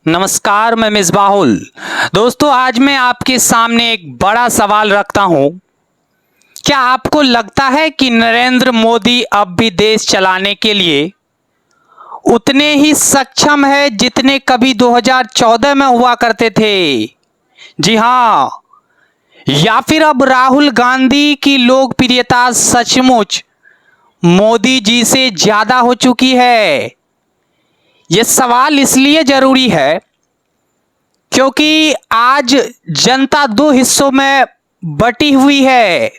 नमस्कार, मैं मिसबाहुल। दोस्तों, आज मैं आपके सामने एक बड़ा सवाल रखता हूं। क्या आपको लगता है कि नरेंद्र मोदी अब भी देश चलाने के लिए उतने ही सक्षम है जितने कभी 2014 में हुआ करते थे? जी हां। या फिर अब राहुल गांधी की लोकप्रियता सचमुच मोदी जी से ज्यादा हो चुकी है? यह सवाल इसलिए जरूरी है क्योंकि आज जनता दो हिस्सों में बटी हुई है।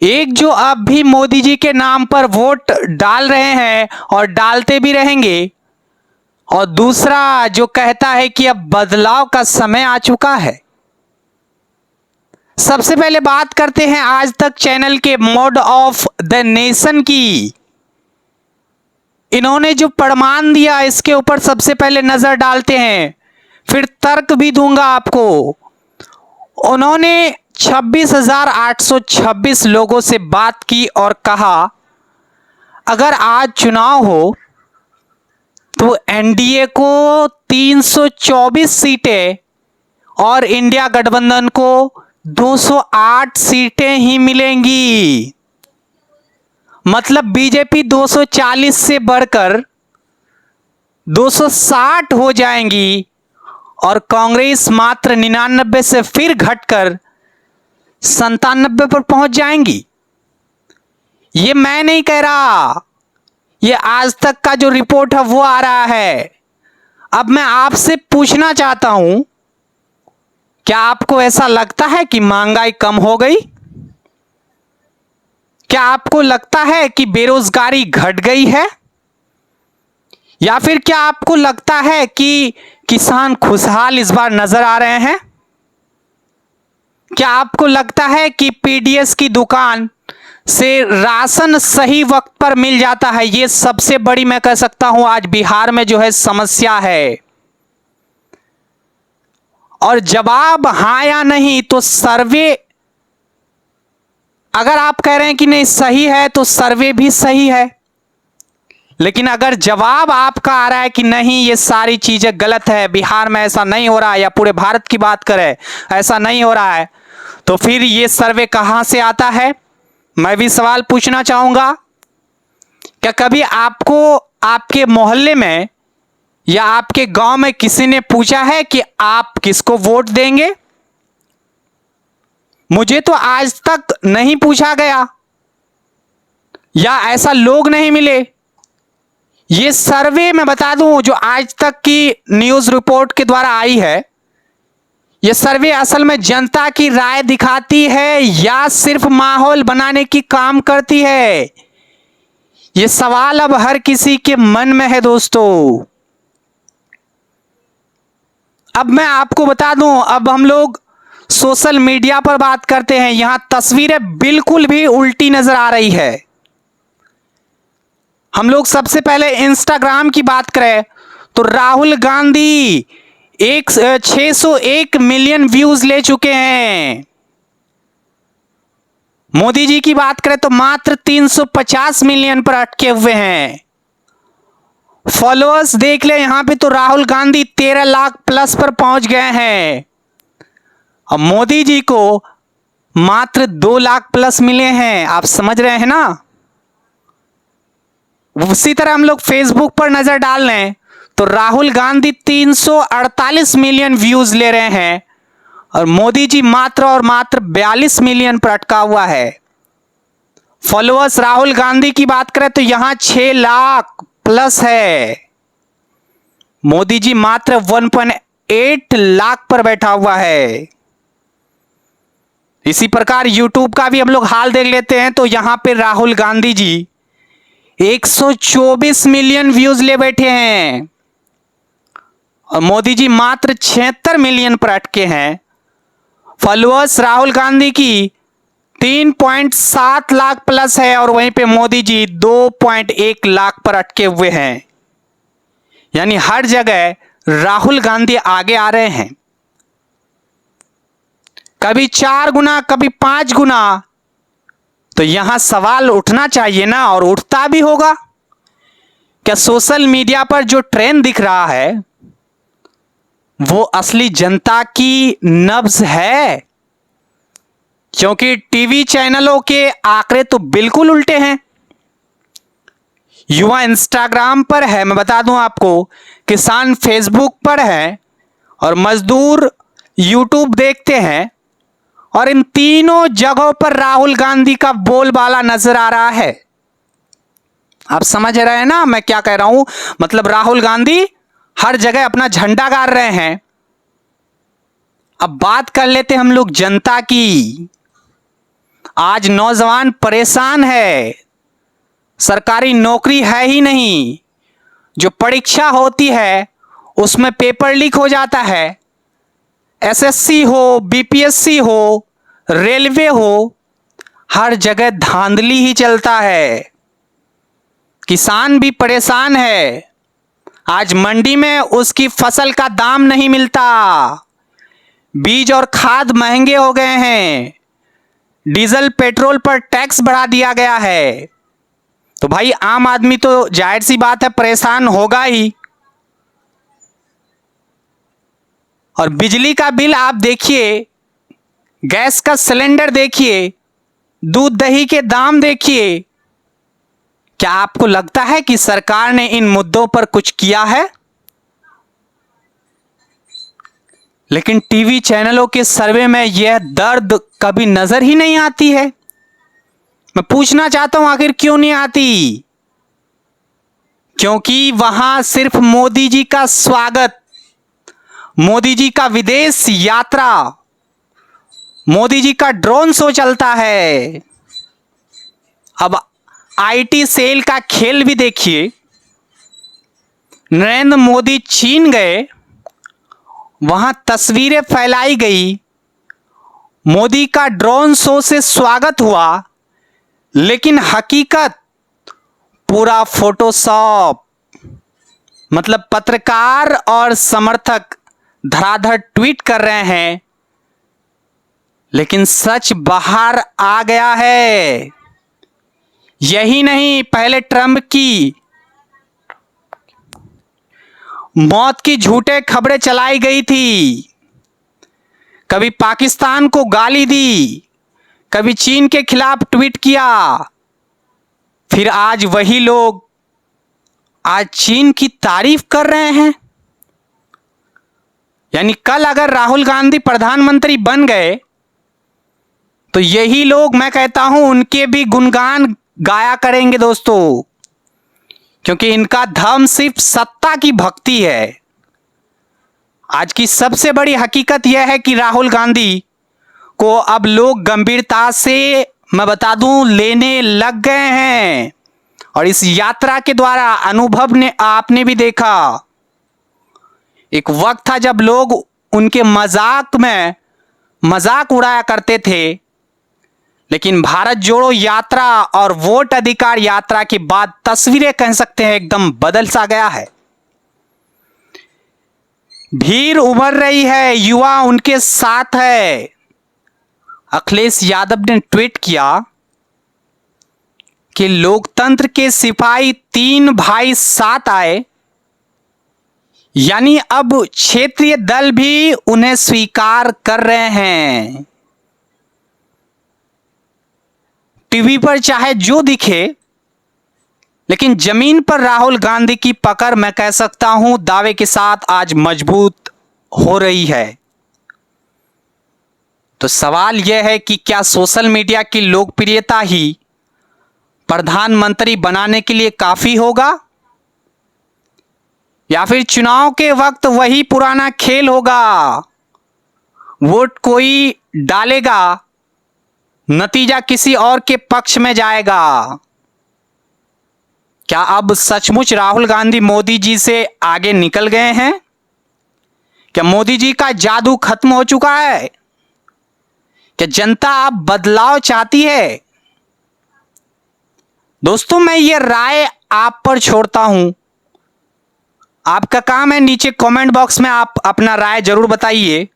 एक जो अब भी मोदी जी के नाम पर वोट डाल रहे हैं और डालते भी रहेंगे, और दूसरा जो कहता है कि अब बदलाव का समय आ चुका है। सबसे पहले बात करते हैं आज तक चैनल के मोड ऑफ द नेशन की। इन्होंने जो प्रमाण दिया इसके ऊपर सबसे पहले नजर डालते हैं, फिर तर्क भी दूंगा आपको। उन्होंने 26,826 लोगों से बात की और कहा अगर आज चुनाव हो तो एनडीए को 324 सीटें और इंडिया गठबंधन को 208 सीटें ही मिलेंगी। मतलब बीजेपी 240 से बढ़कर 260 हो जाएंगी और कांग्रेस मात्र 99 से फिर घटकर 97 पर पहुंच जाएंगी। ये मैं नहीं कह रहा, ये आज तक का जो रिपोर्ट है वो आ रहा है। अब मैं आपसे पूछना चाहता हूं, क्या आपको ऐसा लगता है कि महंगाई कम हो गई? क्या आपको लगता है कि बेरोजगारी घट गई है? या फिर क्या आपको लगता है कि किसान खुशहाल इस बार नजर आ रहे हैं? क्या आपको लगता है कि पीडीएस की दुकान से राशन सही वक्त पर मिल जाता है? यह सबसे बड़ी मैं कह सकता हूं आज बिहार में जो है समस्या है। और जवाब हां या नहीं तो सर्वे, अगर आप कह रहे हैं कि नहीं सही है तो सर्वे भी सही है। लेकिन अगर जवाब आपका आ रहा है कि नहीं ये सारी चीजें गलत है, बिहार में ऐसा नहीं हो रहा है, या पूरे भारत की बात करें ऐसा नहीं हो रहा है, तो फिर ये सर्वे कहां से आता है? मैं भी सवाल पूछना चाहूंगा। क्या कभी आपको आपके मोहल्ले में या आपके गांव में किसी ने पूछा है कि आप किसको वोट देंगे? मुझे तो आज तक नहीं पूछा गया, या ऐसा लोग नहीं मिले। ये सर्वे मैं बता दूं जो आज तक की न्यूज रिपोर्ट के द्वारा आई है, यह सर्वे असल में जनता की राय दिखाती है या सिर्फ माहौल बनाने की काम करती है? यह सवाल अब हर किसी के मन में है दोस्तों। अब मैं आपको बता दूं, अब हम लोग सोशल मीडिया पर बात करते हैं, यहां तस्वीरें बिल्कुल भी उल्टी नजर आ रही है। हम लोग सबसे पहले इंस्टाग्राम की बात करें तो राहुल गांधी 601 मिलियन व्यूज ले चुके हैं। मोदी जी की बात करें तो मात्र 350 मिलियन पर अटके हुए हैं। फॉलोअर्स देख ले यहां पे तो राहुल गांधी 13 लाख प्लस पर पहुंच गए हैं और मोदी जी को मात्र 2 लाख प्लस मिले हैं। आप समझ रहे हैं ना? उसी तरह हम लोग फेसबुक पर नजर डाल लें तो राहुल गांधी 348 मिलियन व्यूज ले रहे हैं और मोदी जी मात्र और मात्र 42 मिलियन पर अटका हुआ है। फॉलोअर्स राहुल गांधी की बात करें तो यहां 6 लाख प्लस है, मोदी जी मात्र 1.8 लाख पर बैठा हुआ है। इसी प्रकार यूट्यूब का भी हम लोग हाल देख लेते हैं तो यहां पे राहुल गांधी जी 124 मिलियन व्यूज ले बैठे हैं और मोदी जी मात्र 76 मिलियन पर अटके हैं। फॉलोअर्स राहुल गांधी की 3.7 लाख प्लस है और वहीं पे मोदी जी 2.1 लाख पर अटके हुए हैं। यानी हर जगह राहुल गांधी आगे आ रहे हैं, कभी 4 गुना कभी 5 गुना। तो यहां सवाल उठना चाहिए ना, और उठता भी होगा। क्या सोशल मीडिया पर जो ट्रेंड दिख रहा है वो असली जनता की नब्ज है? क्योंकि टीवी चैनलों के आंकड़े तो बिल्कुल उल्टे हैं। युवा इंस्टाग्राम पर है, मैं बता दूं आपको, किसान फेसबुक पर है और मजदूर यूट्यूब देखते हैं। और इन तीनों जगहों पर राहुल गांधी का बोलबाला नजर आ रहा है। आप समझ रहे हैं ना मैं क्या कह रहा हूं? मतलब राहुल गांधी हर जगह अपना झंडा गाड़ रहे हैं। अब बात कर लेते हम लोग जनता की। आज नौजवान परेशान है, सरकारी नौकरी है ही नहीं। जो परीक्षा होती है उसमें पेपर लीक हो जाता है। एसएससी हो, बीपीएससी हो, रेलवे हो, हर जगह धांधली ही चलता है। किसान भी परेशान है। आज मंडी में उसकी फसल का दाम नहीं मिलता। बीज और खाद महंगे हो गए हैं। डीजल पेट्रोल पर टैक्स बढ़ा दिया गया है। तो भाई आम आदमी तो जाहिर सी बात है परेशान होगा ही। और बिजली का बिल आप देखिए, गैस का सिलेंडर देखिए, दूध दही के दाम देखिए। क्या आपको लगता है कि सरकार ने इन मुद्दों पर कुछ किया है? लेकिन टीवी चैनलों के सर्वे में यह दर्द कभी नजर ही नहीं आती है। मैं पूछना चाहता हूं आखिर क्यों नहीं आती? क्योंकि वहां सिर्फ मोदी जी का स्वागत, मोदी जी का विदेश यात्रा, मोदी जी का ड्रोन शो चलता है। अब आईटी सेल का खेल भी देखिए। नरेंद्र मोदी चीन गए, वहां तस्वीरें फैलाई गई, मोदी का ड्रोन शो से स्वागत हुआ, लेकिन हकीकत पूरा फोटोशॉप। मतलब पत्रकार और समर्थक धड़ाधड़ ट्वीट कर रहे हैं, लेकिन सच बाहर आ गया है। यही नहीं, पहले ट्रंप की मौत की झूठे खबरें चलाई गई थी। कभी पाकिस्तान को गाली दी, कभी चीन के खिलाफ ट्वीट किया। फिर आज वही लोग आज चीन की तारीफ कर रहे हैं। यानी कल अगर राहुल गांधी प्रधानमंत्री बन गए तो यही लोग, मैं कहता हूं, उनके भी गुणगान गाया करेंगे दोस्तों। क्योंकि इनका धर्म सिर्फ सत्ता की भक्ति है। आज की सबसे बड़ी हकीकत यह है कि राहुल गांधी को अब लोग गंभीरता से, मैं बता दूं, लेने लग गए हैं। और इस यात्रा के द्वारा अनुभव ने आपने भी देखा, एक वक्त था जब लोग उनके मजाक उड़ाया करते थे। लेकिन भारत जोड़ो यात्रा और वोट अधिकार यात्रा के बाद तस्वीरें कह सकते हैं एकदम बदल सा गया है। भीड़ उभर रही है, युवा उनके साथ है। अखिलेश यादव ने ट्वीट किया कि लोकतंत्र के सिपाही 3 भाई साथ आए, यानी अब क्षेत्रीय दल भी उन्हें स्वीकार कर रहे हैं। टीवी पर चाहे जो दिखे, लेकिन जमीन पर राहुल गांधी की पकड़, मैं कह सकता हूं, दावे के साथ आज मजबूत हो रही है। तो सवाल यह है कि क्या सोशल मीडिया की लोकप्रियता ही प्रधानमंत्री बनाने के लिए काफी होगा, या फिर चुनाव के वक्त वही पुराना खेल होगा? वोट कोई डालेगा, नतीजा किसी और के पक्ष में जाएगा। क्या अब सचमुच राहुल गांधी मोदी जी से आगे निकल गए हैं? क्या मोदी जी का जादू खत्म हो चुका है? क्या जनता अब बदलाव चाहती है? दोस्तों, मैं ये राय आप पर छोड़ता हूं। आपका काम है नीचे कमेंट बॉक्स में आप अपना राय जरूर बताइए।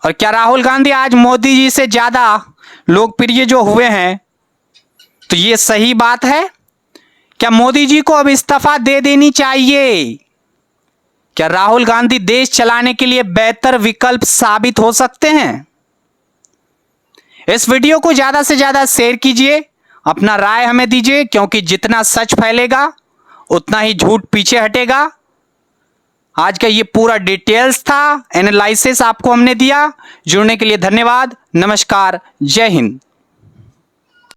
और क्या राहुल गांधी आज मोदी जी से ज्यादा लोकप्रिय जो हुए हैं, तो ये सही बात है? क्या मोदी जी को अब इस्तीफा दे देनी चाहिए? क्या राहुल गांधी देश चलाने के लिए बेहतर विकल्प साबित हो सकते हैं? इस वीडियो को ज्यादा से ज्यादा शेयर कीजिए, अपना राय हमें दीजिए, क्योंकि जितना सच फैलेगा उतना ही झूठ पीछे हटेगा। आज का ये पूरा डिटेल्स था, एनालिसिस आपको हमने दिया। जुड़ने के लिए धन्यवाद। नमस्कार, जय हिंद।